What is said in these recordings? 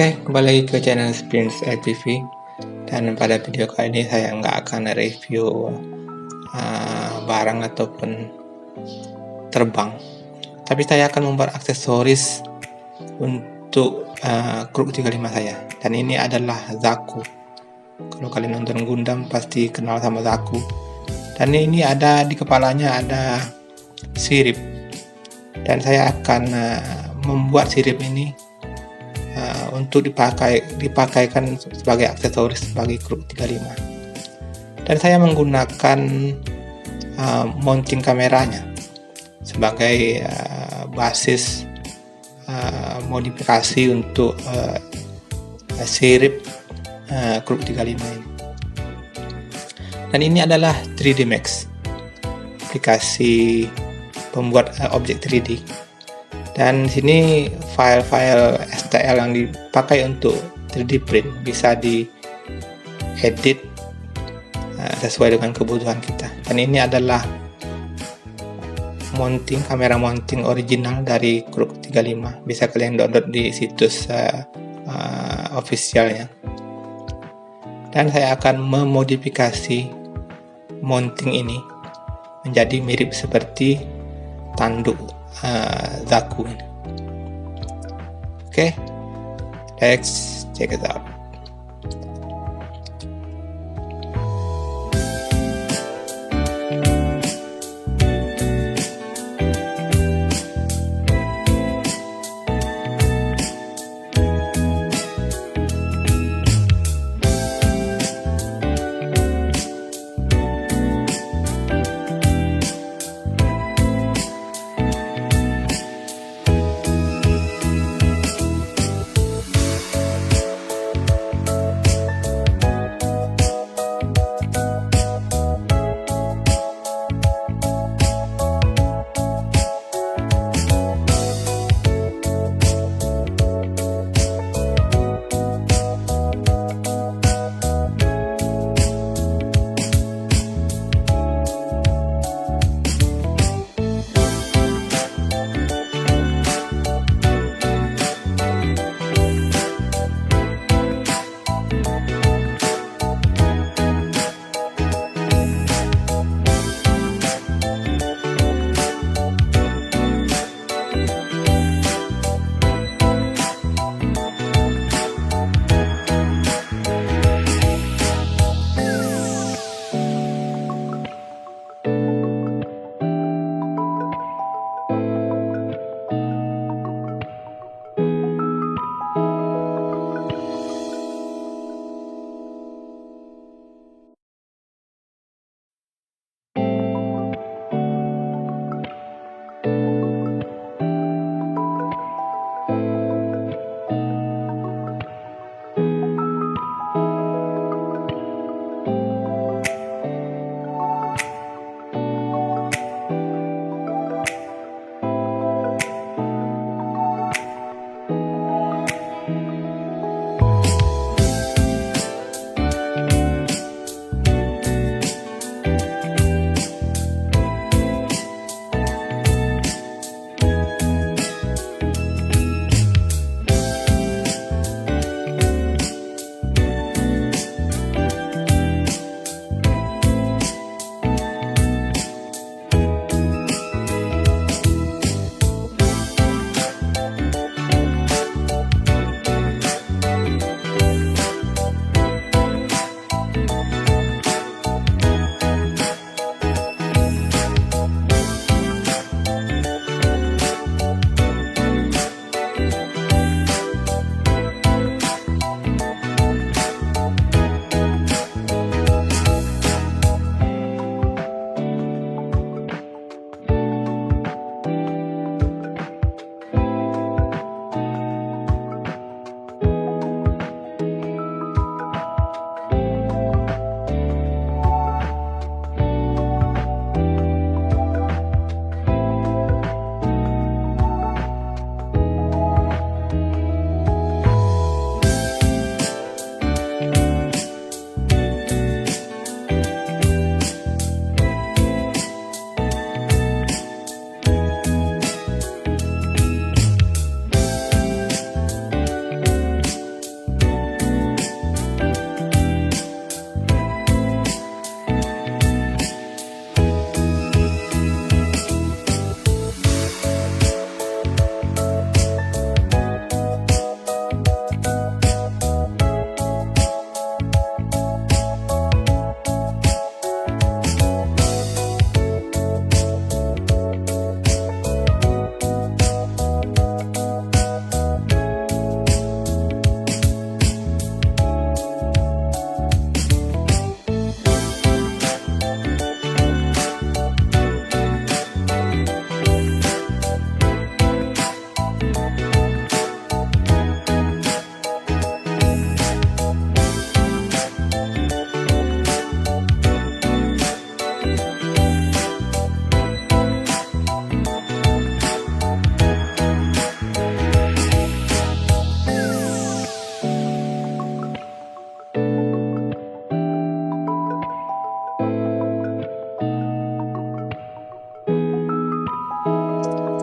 Oke, kembali lagi ke channel Sprints LTV, dan pada video kali ini saya nggak akan review barang ataupun terbang, tapi saya akan membuat aksesoris untuk Kruk 35 saya. Dan ini adalah Zaku. Kalau kalian nonton Gundam pasti kenal sama Zaku. Dan ini ada di kepalanya ada sirip, dan saya akan membuat sirip ini untuk dipakaikan sebagai aksesoris bagi Kruk 35. Dan saya menggunakan mounting kameranya sebagai basis modifikasi untuk sirip Kruk 35 ini. Dan ini adalah 3D Max, aplikasi pembuat objek 3D. Dan sini file-file STL yang dipakai untuk 3D print bisa diedit sesuai dengan kebutuhan kita. Dan ini adalah kamera mounting original dari Kruk 35. Bisa kalian download di situs officialnya. Dan saya akan memodifikasi mounting ini menjadi mirip seperti tanduk Zaku ini. Oke, let's check it out.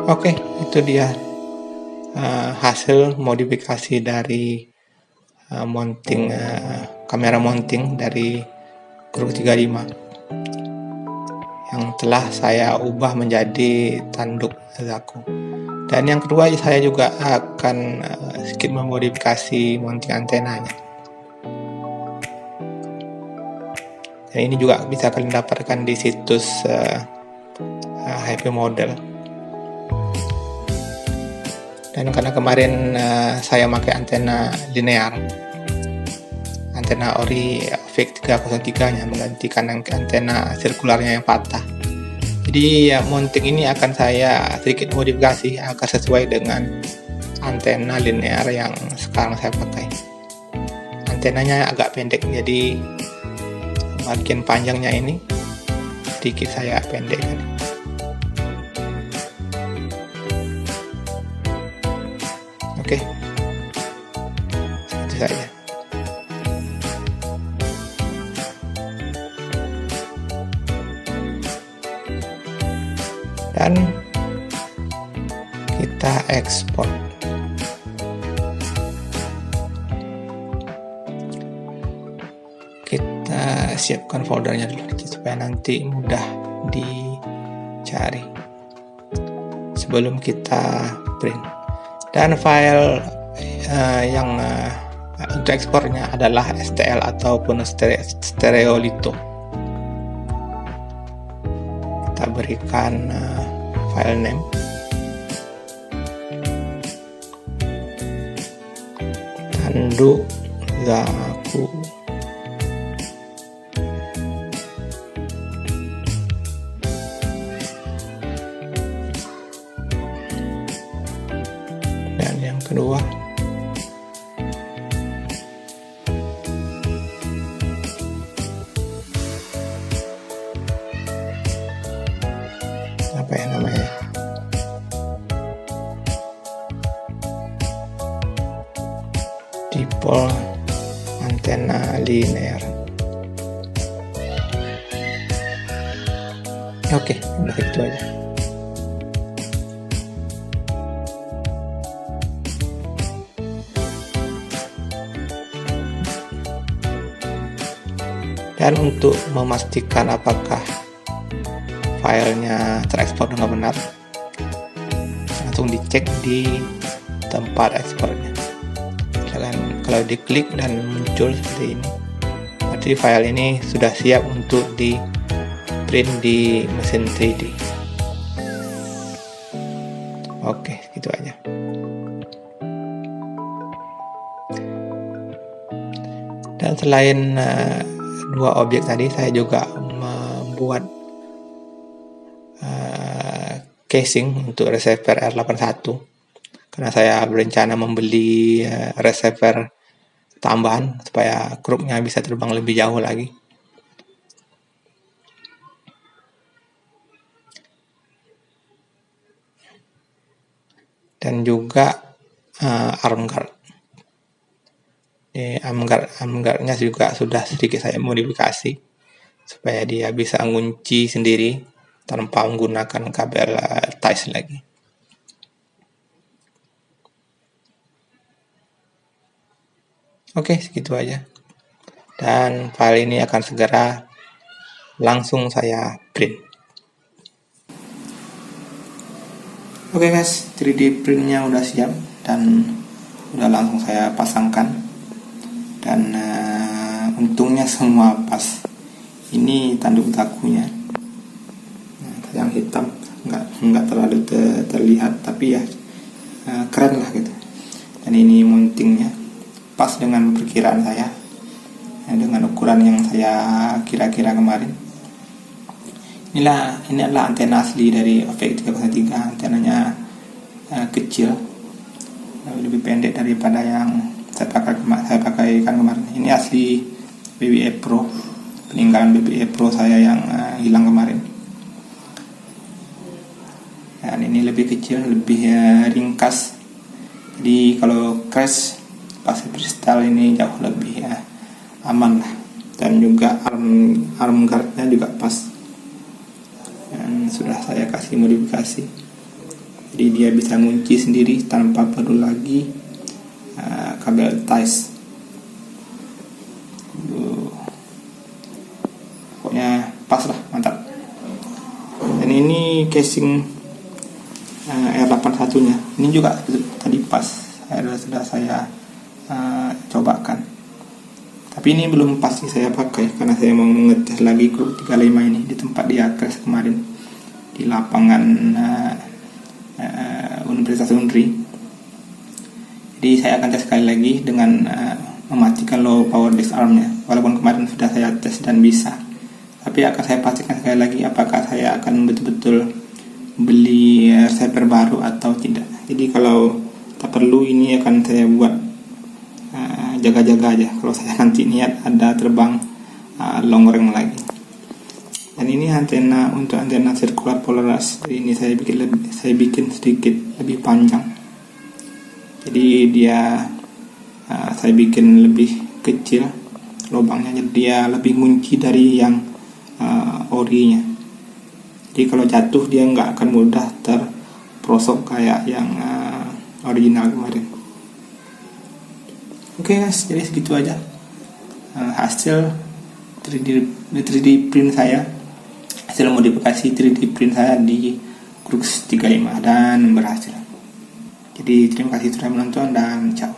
Oke, itu dia hasil modifikasi dari mounting kamera mounting dari Grok 35 yang telah saya ubah menjadi tanduk Zaku. Dan yang kedua, saya juga akan sedikit memodifikasi mounting antenanya. Dan ini juga bisa kalian dapatkan di situs HP Model. Dan karena kemarin saya pakai antena linear, antena ori VEC 303 nya menggantikan antena sirkularnya yang patah. Jadi mounting ini akan saya sedikit modifikasi agar sesuai dengan antena linear yang sekarang saya pakai. Antenanya agak pendek, jadi bagian panjangnya ini sedikit saya pendekkan. Oke, itu saja. Dan kita ekspor. Kita siapkan foldernya dulu supaya nanti mudah dicari sebelum kita print. Dan file yang untuk ekspornya adalah STL ataupun stereolito. Kita berikan file name, tanduk Zaku. Dan yang kedua, apa ya namanya? Dipol antena linear. Oke, udah itu aja. Dan untuk memastikan apakah filenya terekspor dengan benar, langsung dicek di tempat ekspornya. Kalau diklik dan muncul seperti ini, berarti file ini sudah siap untuk di print di mesin 3D. Oke, gitu aja. Dan selain dua objek tadi, saya juga membuat casing untuk receiver R81 karena saya berencana membeli receiver tambahan supaya Groknya bisa terbang lebih jauh lagi. Dan juga arm guard. Arm guardnya juga sudah sedikit saya modifikasi supaya dia bisa ngunci sendiri tanpa menggunakan kabel ties lagi. Oke, segitu aja. Dan file ini akan segera langsung saya print. Oke guys, 3D printnya udah siap dan udah langsung saya pasangkan. Dan untungnya semua pas. Ini tanduk Zakunya. Yang hitam nggak terlalu terlihat, tapi ya keren lah gitu. Dan ini mountingnya pas dengan perkiraan saya, dengan ukuran yang saya kira-kira kemarin. Ini adalah antena asli dari VEC 303. Antenanya kecil, lebih pendek daripada yang saya pakaikan kemarin. Ini asli BBE Pro, peninggalan BBE Pro saya yang hilang kemarin. Dan ini lebih kecil, lebih ringkas. Jadi kalau crash pas freestyle ini jauh lebih aman lah. Dan juga arm guardnya juga pas. Dan sudah saya kasih modifikasi. jadi dia bisa ngunci sendiri tanpa perlu lagi kabel ties. Pokoknya pas lah, mantap. Dan ini casing R81 nya, ini juga tadi pas, sudah saya cobakan. Tapi ini belum pasti saya pakai karena saya mau ngetes lagi Kruk 35 ini di tempat dia crash kemarin di lapangan Universitas Unri. Jadi saya akan tes sekali lagi dengan mematikan low power disarmnya. Walaupun kemarin sudah saya tes dan bisa, tapi akan saya pastikan sekali lagi apakah saya akan betul-betul beli receiver baru atau tidak. Jadi kalau tak perlu, ini akan saya buat jaga-jaga aja kalau saya nanti niat ada terbang long range lagi. Dan ini antena untuk antena circular polarized. Jadi ini saya bikin sedikit lebih panjang. Jadi dia saya bikin lebih kecil lubangnya, jadi dia lebih ngunci dari yang orinya. Jadi kalau jatuh dia nggak akan mudah terprosok kayak yang original kemarin. Oke guys, jadi segitu aja hasil 3D print saya, hasil modifikasi 3D print saya di Kruk 35 dan berhasil. Jadi terima kasih sudah menonton dan ciao.